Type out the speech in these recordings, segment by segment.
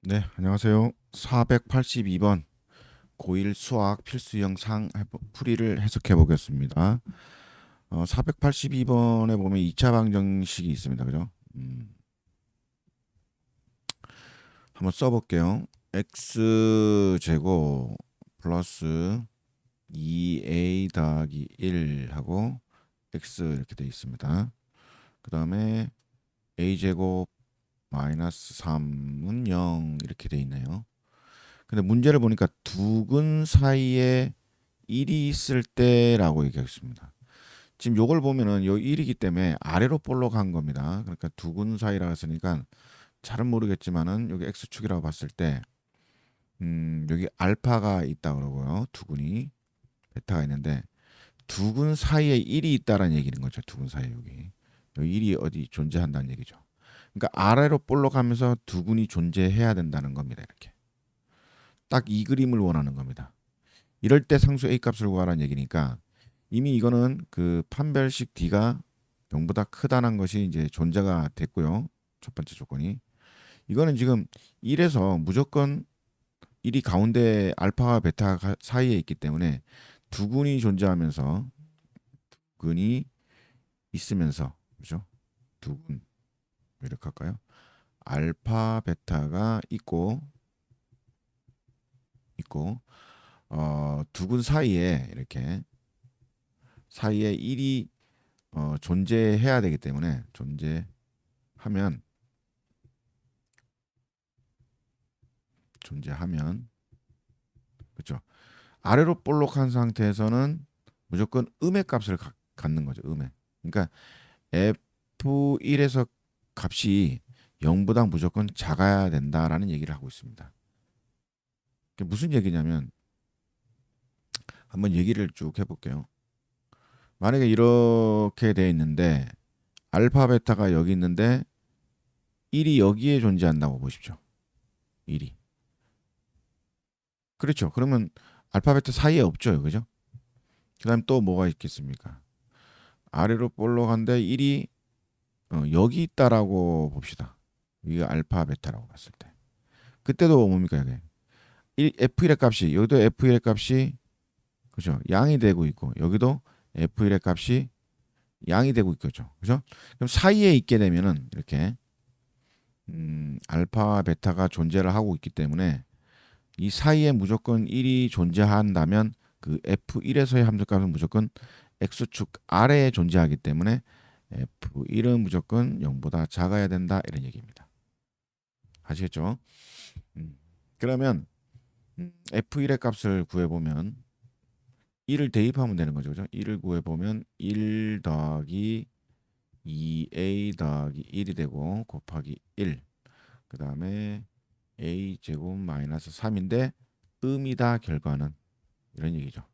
네, 안녕하세요. 482번 고1 수학 필수 영상 풀이를 해석해 보겠습니다. 482번에 보면 2차 방정식이 있습니다. 그죠? 한번 써볼게요. x 제곱 플러스 2a 더하기 1 하고 x 이렇게 되어 있습니다. 그 다음에 a 제곱 마이너스 3은 0 이렇게 되어 있네요. 근데 문제를 보니까 두근 사이에 1이 있을 때라고 얘기했습니다. 지금 요걸 보면은 요 1이기 때문에 아래로 볼록한 겁니다. 그러니까 두근 사이라 했으니까 잘은 모르겠지만은 여기 x축이라고 봤을 때 여기 알파가 있다 그러고요. 두근이 베타가 있는데 두근 사이에 1이 있다라는 얘기는 거죠. 두근 사이에 여기 1이 어디 존재한다는 얘기죠. 그러니까 아래로 볼록하면서 두근이 존재해야 된다는 겁니다. 이렇게 딱 이 그림을 원하는 겁니다. 이럴 때 상수 A 값을 구하라는 얘기니까 이미 이거는 그 판별식 D가 0보다 크다는 것이 이제 존재가 됐고요. 첫 번째 조건이. 이거는 지금 1에서 무조건 1이 가운데 알파와 베타 사이에 있기 때문에 두근이 존재하면서 두근이 있으면서 그죠? 두근 이렇게 할까요? 알파 베타가 있고 두근 사이에 이렇게 사이에 1이 존재해야 되기 때문에 존재하면 그렇죠. 아래로 볼록한 상태에서는 무조건 음의 값을 갖는 거죠. 음의. 그러니까 F1에서 값이 0보다 무조건 작아야 된다라는 얘기를 하고 있습니다. 그게 무슨 얘기냐면 한번 얘기를 쭉 해볼게요. 만약에 이렇게 돼 있는데 알파 베타가 여기 있는데 1이 여기에 존재한다고 보십시오. 1이. 그렇죠. 그러면 알파 베타 사이에 없죠. 그죠? 그다음 또 뭐가 있겠습니까? 아래로 볼록한데 1이 여기 있다라고 봅시다. 이게 알파 베타라고 봤을 때. 그때도 뭡니까 이게? F1의 값이 여기도 F1의 값이 그죠? 양이 되고 있고 여기도 F1의 값이 양이 되고 있겠죠. 그죠? 그럼 사이에 있게 되면은 이렇게 알파 베타가 존재를 하고 있기 때문에 이 사이에 무조건 1이 존재한다면 그 F1에서의 함수값은 무조건 X축 아래에 존재하기 때문에 F1은 무조건 0보다 작아야 된다 이런 얘기입니다. 아시겠죠? 음. 그러면 F1의 값을 구해보면 1을 대입하면 되는 거죠. 그죠? 1을 구해보면 1 더하기 2a 더하기 1이 되고 곱하기 1. 그 다음에 a 제곱 마이너스 3인데 음이다 결과는 이런 얘기죠.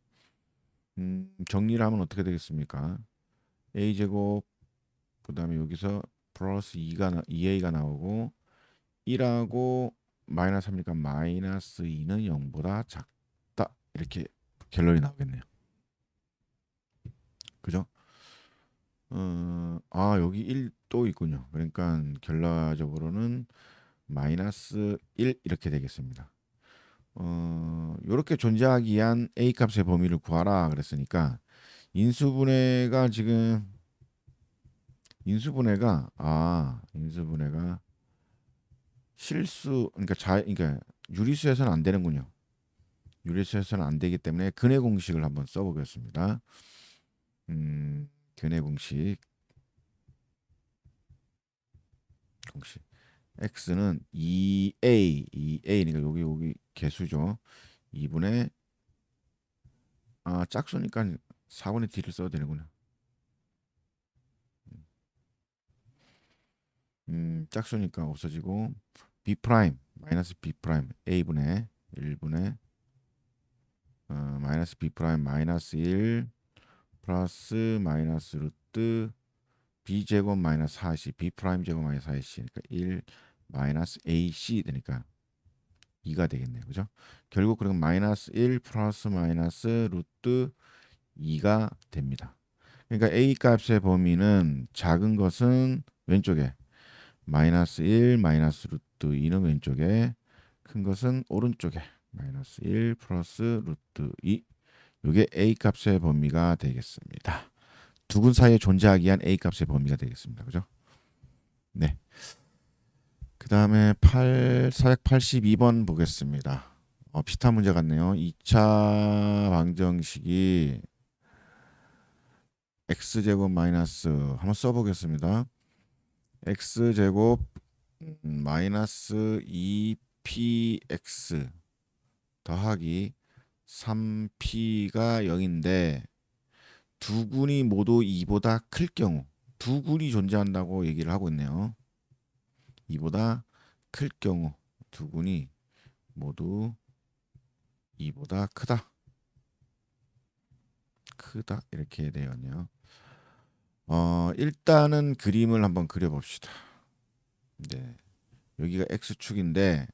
정리를 하면 어떻게 되겠습니까? a 제곱 그 다음에 여기서 플러스 2a가 나오고 1하고 마이너스 3이니까 마이너스 2는 0보다 작다 이렇게 결론이 나오겠네요. 그죠? 여기 1 또 있군요. 그러니까 결과적으로는 마이너스 1 이렇게 되겠습니다. 이렇게 존재하기 위한 a 값의 범위를 구하라 그랬으니까 인수분해가 지금 인수분해가 실수 그러니까 그러니까 유리수에서는 안 되는군요. 유리수에서는 안 되기 때문에 근해 공식을 한번 써보겠습니다. 근해 공식 x는 2a니까 여기 개수죠. 2분의 짝수니까 4분의 d를 써도 되는구나. 짝수니까 없어지고 b 프라임 마이너스 b 프라임 a분의 1분의 마이너스 b 프라임 마이너스 1 플러스 마이너스 루트 b 제곱 마이너스 4c b 프라임 제곱 마이너스 4c 그러니까 1 마이너스 ac 되니까 2가 되겠네요. 그죠? 결국 그럼 마이너스 1 플러스 마이너스 루트 2가 됩니다. 그러니까 a 값의 범위는 작은 것은 왼쪽에 마이너스 1 마이너스 루트 2는 왼쪽에 큰 것은 오른쪽에 마이너스 1 플러스 루트 2. 이게 a 값의 범위가 되겠습니다. 두근 사이에 존재하기 위한 a 값의 범위가 되겠습니다. 그죠? 네. 그 다음에 482번 보겠습니다. 비슷한 문제 같네요. 2차 방정식이 x제곱 마이너스 한번 써보겠습니다. x제곱 마이너스 2px 더하기 3p가 0인데 두 군이 모두 2보다 클 경우 두 군이 존재한다고 얘기를 하고 있네요. 2보다 클 경우 두 군이 모두 2보다 크다 이렇게 되었네요. 일단은 그림을 한번 그려봅시다. 네, 여기가 x축인데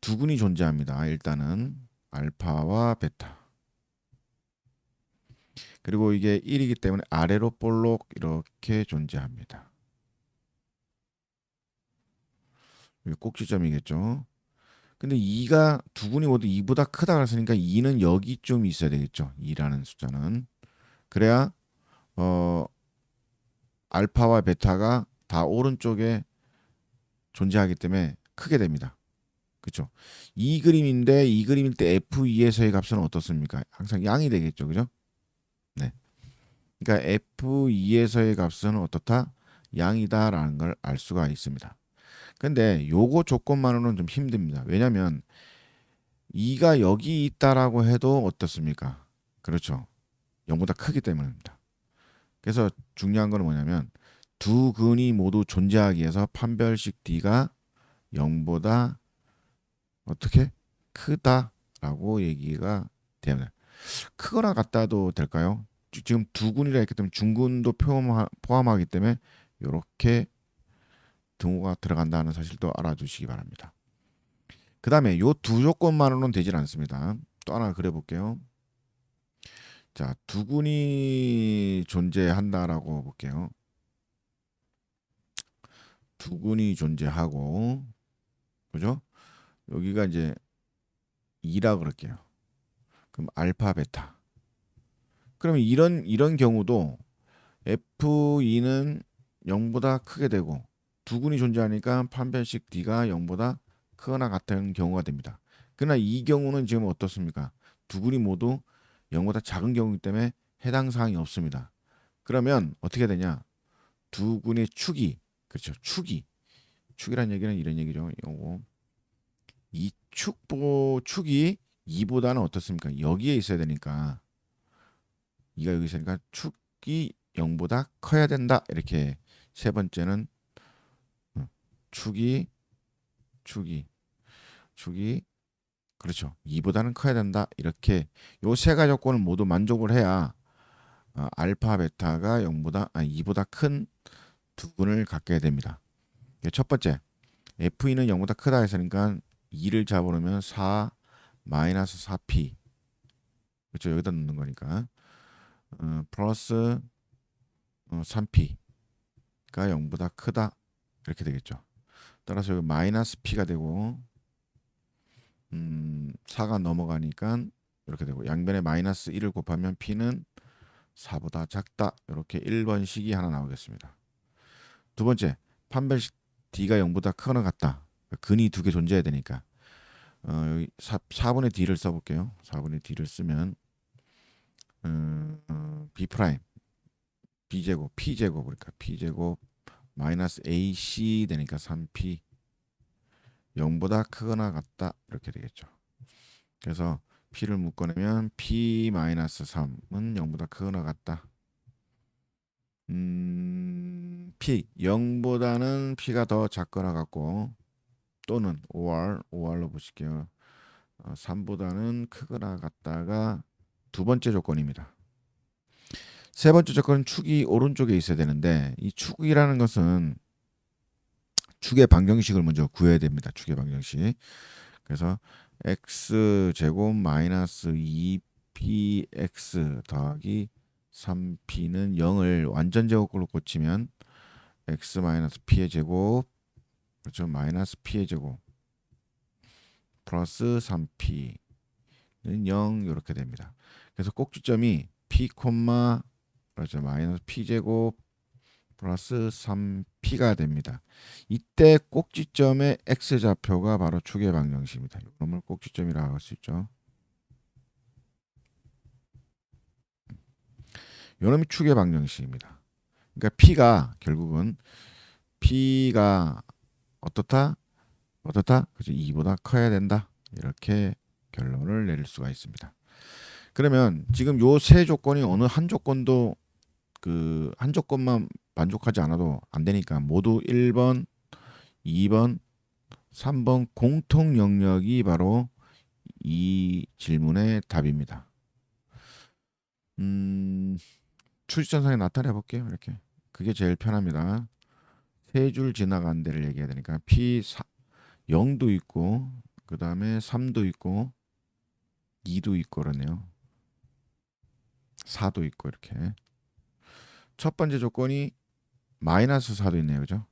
두 군이 존재합니다. 일단은 알파와 베타. 그리고 이게 1이기 때문에 아래로 볼록 이렇게 존재합니다. 여기 꼭지점이겠죠. 근데 2가 두 군이 모두 2보다 크다 그랬으니까 2는 여기쯤 있어야 되겠죠. 2라는 숫자는. 그래야 알파와 베타가 다 오른쪽에 존재하기 때문에 크게 됩니다. 그렇죠? 이 그림인데 이 그림일 때 F2에서의 값은 어떻습니까? 항상 양이 되겠죠. 그죠? 네. 그러니까 F2에서의 값은 어떻다? 양이다라는 걸 알 수가 있습니다. 근데 요거 조건만으로는 좀 힘듭니다. 왜냐면 2가 여기 있다라고 해도 어떻습니까? 그렇죠. 0보다 크기 때문입니다. 그래서 중요한 건 뭐냐면 두 근이 모두 존재하기 위해서 판별식 D가 0보다 어떻게 크다라고 얘기가 됩니다. 크거나 같다도 될까요? 지금 두 군이라 했기 때문에 중군도 포함하기 때문에 이렇게 등호가 들어간다는 사실도 알아두시기 바랍니다. 그 다음에 요 두 조건만으로는 되질 않습니다. 또 하나 그려볼게요. 자, 두 군이 존재한다라고 볼게요. 두 군이 존재하고, 그죠? 여기가 이제 2라 그럴게요. 그럼 알파, 베타. 그러면 이런 경우도 F2는 0보다 크게 되고 두 군이 존재하니까 판별식 D가 0보다 크거나 같은 경우가 됩니다. 그러나 이 경우는 지금 어떻습니까? 두 군이 모두 0보다 작은 경우이기 때문에 해당 사항이 없습니다. 그러면 어떻게 되냐? 두 군의 축이 그렇죠. 축이란 얘기는 이런 얘기죠. 요거 이 축이 2보다는 어떻습니까? 여기에 있어야 되니까 2가 여기 있으니까 축이 0보다 커야 된다. 이렇게 세 번째는 축이 축이 축이 그렇죠. 2보다는 커야 된다. 이렇게 요 세 가지 조건을 모두 만족을 해야 알파 베타가 2보다 큰 두근을 갖게 됩니다. 첫 번째 F2는 0보다 크다 했으니까 2를 잡으려면 4 마이너스 4p 그렇죠. 여기다 넣는 거니까 플러스 3p가 0보다 크다 이렇게 되겠죠. 따라서 여기 마이너스 p가 되고 4가 넘어가니까 이렇게 되고 양변에 마이너스 1을 곱하면 p는 4보다 작다. 이렇게 1번식이 하나 나오겠습니다. 두 번째 판별식 d가 0보다 크거나 같다. 근이 두 개 존재해야 되니까 여기 4분의 d를 써볼게요. 4분의 d를 쓰면 b 프라임 b제곱 p제곱 그러니까 p제곱 마이너스 ac 되니까 3p 0보다 크거나 같다 이렇게 되겠죠. 그래서 p를 묶어내면 p 마이너스 3은 0보다 크거나 같다. p 0보다는 p가 더 작거나 같고 또는 OR로 보실게요. 3보다는 크거나 같다가 두 번째 조건입니다. 세 번째 조건은 축이 오른쪽에 있어야 되는데 이 축이라는 것은 축의 방정식을 먼저 구해야 됩니다. 축의 방정식. 그래서 x제곱 마이너스 2px 더하기 3p는 0을 완전 제곱꼴로 고치면 x 마이너스 p의 제곱 그렇죠. 마이너스 p의 제곱 플러스 3p는 0 이렇게 됩니다. 그래서 꼭지점이 p, 그렇죠. 마이너스 p제곱 플러스 3p가 됩니다. 이때 꼭지점의 x좌표가 바로 축의 방정식입니다. 이놈을 꼭지점이라고 할 수 있죠. 이놈이 축의 방정식입니다. 그러니까 p가 결국은 p가 어떻다? 그죠? 2보다 커야 된다. 이렇게 결론을 내릴 수가 있습니다. 그러면 지금 요 세 조건이 어느 한 조건도 그 한 조건만 만족하지 않아도 안 되니까 모두 1번, 2번, 3번 공통 영역이 바로 이 질문의 답입니다. 추리전상에 나타내 볼게요. 이렇게. 그게 제일 편합니다. 세 줄 지나간 데를 얘기해야 되니까 P 0도 있고 그 다음에 3도 있고 2도 있고 그러네요. 4도 있고 이렇게. 첫 번째 조건이 마이너스 4도 있네요. 그죠?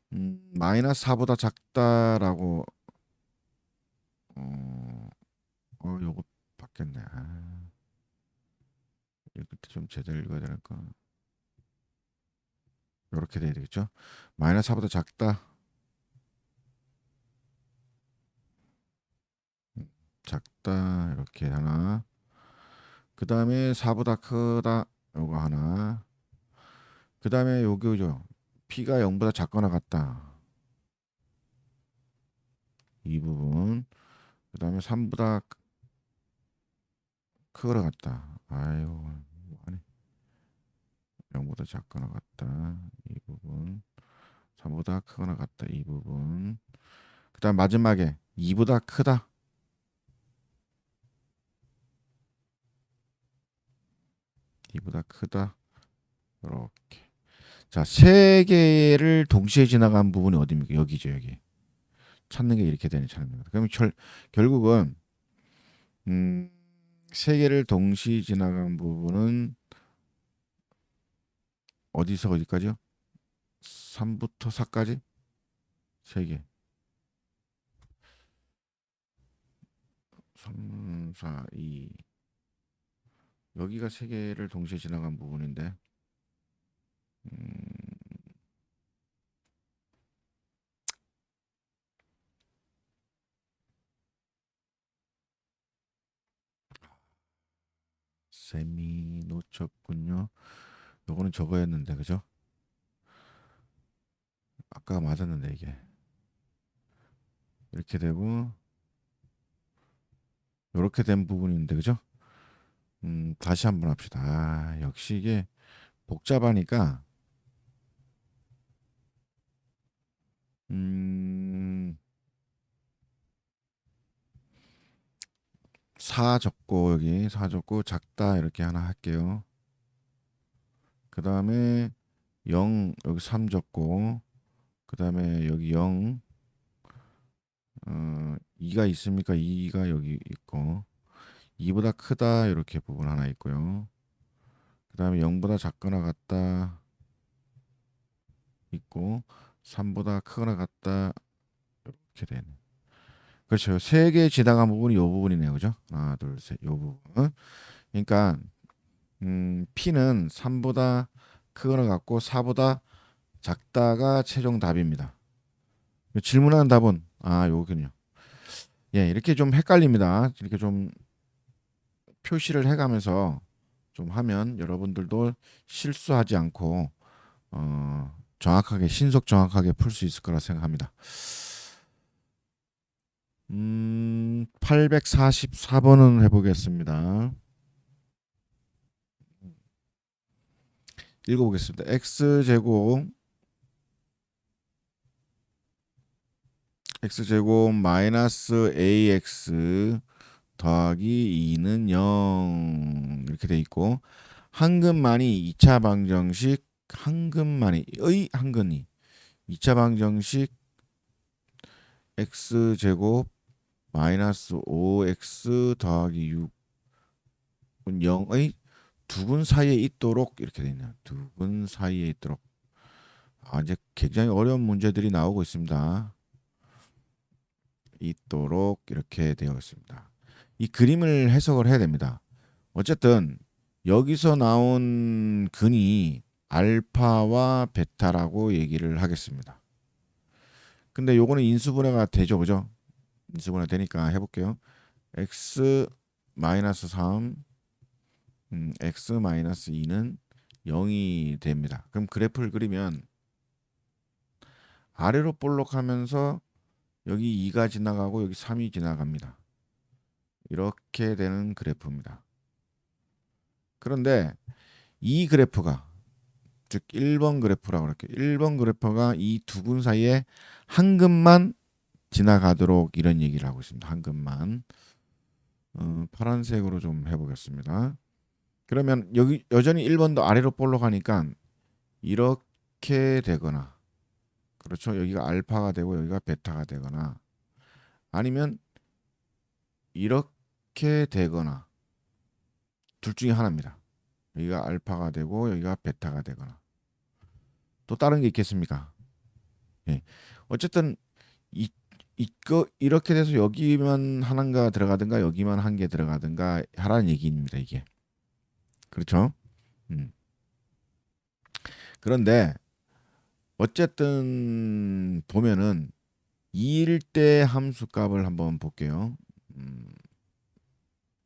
마이너스 4보다 작다라고 요거 바뀌었네. 이것도 좀 제대로 읽어야 되니까 이렇게 돼야 되겠죠? 마이너스 4보다 작다. 작다 이렇게 하나. 그 다음에 4보다 크다 요거 하나. 그 다음에 요거죠. P가 0보다 작거나 같다. 이 부분. 그 다음에 3보다 크거나 같다. 아이고 뭐하네. 0보다 작거나 같다. 이 부분. 3보다 크거나 같다. 이 부분. 그 다음 마지막에 2보다 크다. 2보다 크다. 이렇게. 자, 세 개를 동시에 지나간 부분이 어디입니까? 여기죠, 여기. 찾는 게 이렇게 되는 차례입니다. 그러면 결국은 음, 세 개를 동시에 지나간 부분은 어디서 어디까지요? 3부터 4까지? 세 개. 3, 4, 2. 여기가 세 개를 동시에 지나간 부분인데 음, 셈이 놓쳤군요. 요거는 저거였는데 그죠? 아까 맞았는데 이게 이렇게 되고 이렇게 된 부분인데 그죠? 다시 한번 합시다. 역시 이게 복잡하니까 4 적고 여기 4 적고 작다 이렇게 하나 할게요. 그 다음에 0 여기 3 적고 그 다음에 여기 0 2가 있습니까? 2가 여기 있고 2보다 크다 이렇게 부분 하나 있고요. 그 다음에 0보다 작거나 같다 있고 3보다 크거나 같다 이렇게 되네. 그렇죠. 세 개 지나간 부분이 이 부분이네요. 그죠? 하나, 둘, 셋. 이 부분. 그러니까 P는 3보다 크거나 같고 4보다 작다가 최종 답입니다. 질문하는 답은 요거군요. 예, 이렇게 좀 헷갈립니다. 이렇게 좀 표시를 해가면서 좀 하면 여러분들도 실수하지 않고 정확하게 신속 정확하게 풀 수 있을 거라 생각합니다. 844번은 해보겠습니다. 읽어보겠습니다. x제곱 마이너스 ax 더하기 2는 0 이렇게 돼 있고 한근만이 2차 방정식 한근이 2차 방정식 x제곱 마이너스 5x 더하기 6은 0의 두근 사이에 있도록 이렇게 되어 있네요. 두근 사이에 있도록. 이제 굉장히 어려운 문제들이 나오고 있습니다. 있도록 이렇게 되어 있습니다. 이 그림을 해석을 해야 됩니다. 어쨌든 여기서 나온 근이 알파와 베타라고 얘기를 하겠습니다. 근데 요거는 인수분해가 되죠, 그죠? 인수분해 되니까 해볼게요. x 마이너스 3, x 마이너스 2는 0이 됩니다. 그럼 그래프를 그리면 아래로 볼록하면서 여기 2가 지나가고 여기 3이 지나갑니다. 이렇게 되는 그래프입니다. 그런데 이 그래프가 즉 1번 그래프라고 그럴게요. 1번 그래프가 이 두 근 사이에 한 근만 지나가도록 이런 얘기를 하고 있습니다. 한 근만. 파란색으로 좀 해보겠습니다. 그러면 여기 여전히 1번도 아래로 볼록하니까 이렇게 되거나, 그렇죠. 여기가 알파가 되고 여기가 베타가 되거나, 아니면 이렇게 되거나, 둘 중에 하나입니다. 여기가 알파가 되고 여기가 베타가 되거나. 또 다른 게 있겠습니까? 예. 어쨌든 이거 이렇게 돼서 여기만 하나가 들어가든가 여기만 한 개 들어가든가 하라는 얘기입니다. 이게. 그렇죠? 음. 그런데 어쨌든 보면은 2일 때 함수값을 한번 볼게요. 음,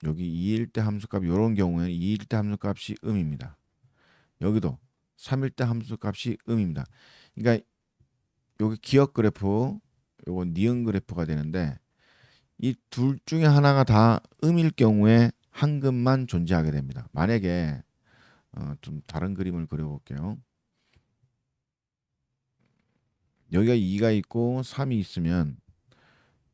여기 2일 때 함수값 이런 경우에는 2일 때 함수값이 음입니다. 여기도 3일 때 함수값이 음입니다. 그러니까 여기 기억 그래프, 요건 니은 그래프가 되는데 이 둘 중에 하나가 다 음일 경우에 한 근만 존재하게 됩니다. 만약에 좀 다른 그림을 그려볼게요. 여기가 2가 있고 3이 있으면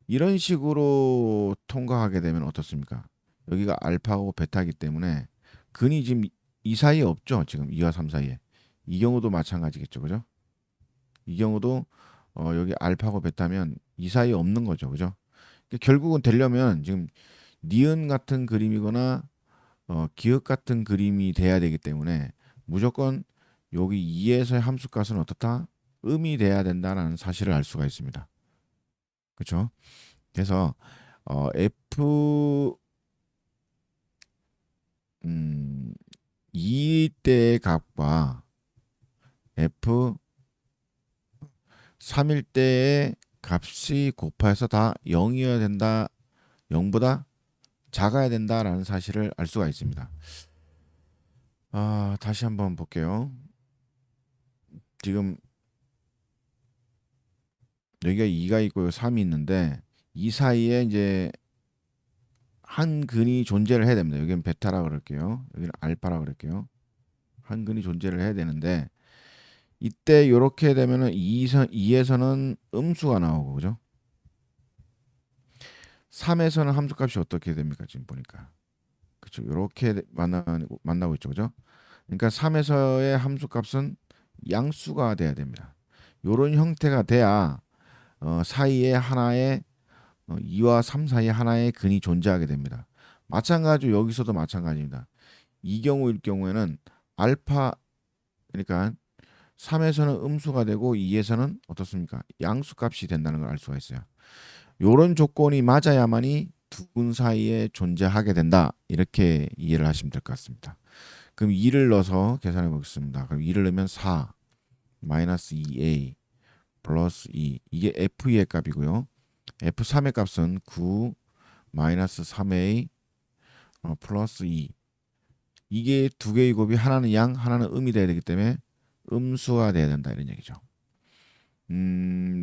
이런 식으로 통과하게 되면 어떻습니까? 여기가 알파고 베타이기 때문에 근이 지금 이 사이에 없죠. 지금 2와 3 사이에. 이 경우도 마찬가지겠죠. 그죠? 이 경우도 여기 알파고 베타면 이 사이에 없는 거죠. 그죠? 그러니까 결국은 되려면 지금 니은 같은 그림이거나 기억 같은 그림이 돼야 되기 때문에 무조건 여기 2에서의 함수값은 어떻다? 음이 돼야 된다는 사실을 알 수가 있습니다. 그렇죠? 그래서 F 2 때의 값과 F 3일 때의 값이 곱해서 다 0이어야 된다. 0보다 작아야 된다라는 사실을 알 수가 있습니다. 다시 한번 볼게요. 지금 여기가 2가 있고 3이 있는데 이 사이에 이제 한 근이 존재를 해야 됩니다. 여기는 베타라 그럴게요. 여기는 알파라 그럴게요. 한 근이 존재를 해야 되는데 이때 이렇게 되면은 2에서는 음수가 나오고 그죠? 3에서는 함수값이 어떻게 됩니까? 지금 보니까. 그렇죠. 이렇게 만나고 있죠. 그죠? 그러니까 3에서의 함수값은 양수가 돼야 됩니다. 이런 형태가 돼야 사이에 하나의 2와 3 사이에 하나의 근이 존재하게 됩니다. 마찬가지로 여기서도 마찬가지입니다. 이 경우일 경우에는 알파, 그러니까 3에서는 음수가 되고 2에서는 어떻습니까? 양수값이 된다는 걸 알 수가 있어요. 이런 조건이 맞아야만이 두 근 사이에 존재하게 된다. 이렇게 이해를 하시면 될 것 같습니다. 그럼 2를 넣어서 계산해 보겠습니다. 그럼 2를 넣으면 4 마이너스 2a 플러스 2, 이게 f2의 값이고요. f3의 값은 9 마이너스 3a 플러스 2. 이게 두 개의 곱이 하나는 양, 하나는 음이 돼야 되기 때문에 음수가 돼야 된다 이런 얘기죠.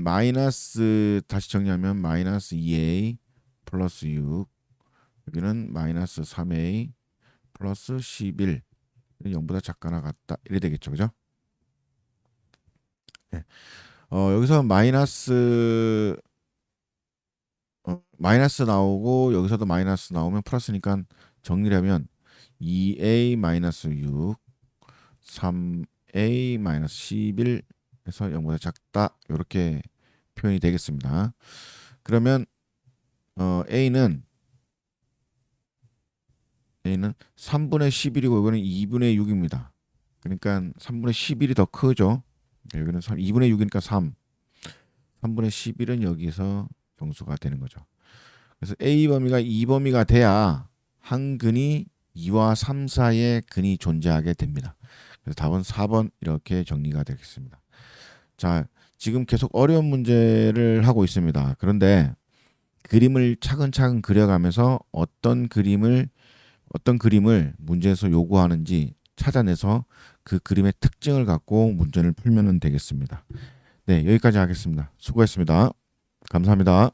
마이너스 다시 정리하면 마이너스 2a 플러스 6, 여기는 마이너스 3a 플러스 11, 0보다 작거나 같다 이래 되겠죠, 그죠? 네. 여기서 마이너스 나오고 여기서도 마이너스 나오면 플러스니까 정리를 하면 2a 마이너스 6, 3a 마이너스 11 해서 0보다 작다 이렇게 표현이 되겠습니다. 그러면 a는 A는 3분의 11이고 이거는 2분의 6입니다. 그러니까 3분의 11이 더 크죠. 여기는 2분의 6이니까 3. 3분의 11은 여기서 정수가 되는 거죠. 그래서 A 범위가 2 범위가 돼야 한 근이 2와 3 사이에 근이 존재하게 됩니다. 그래서 답은 4번 이렇게 정리가 되겠습니다. 자, 지금 계속 어려운 문제를 하고 있습니다. 그런데 그림을 차근차근 그려가면서 어떤 그림을 문제에서 요구하는지 찾아내서 그 그림의 특징을 갖고 문제를 풀면 되겠습니다. 네, 여기까지 하겠습니다. 수고했습니다. 감사합니다.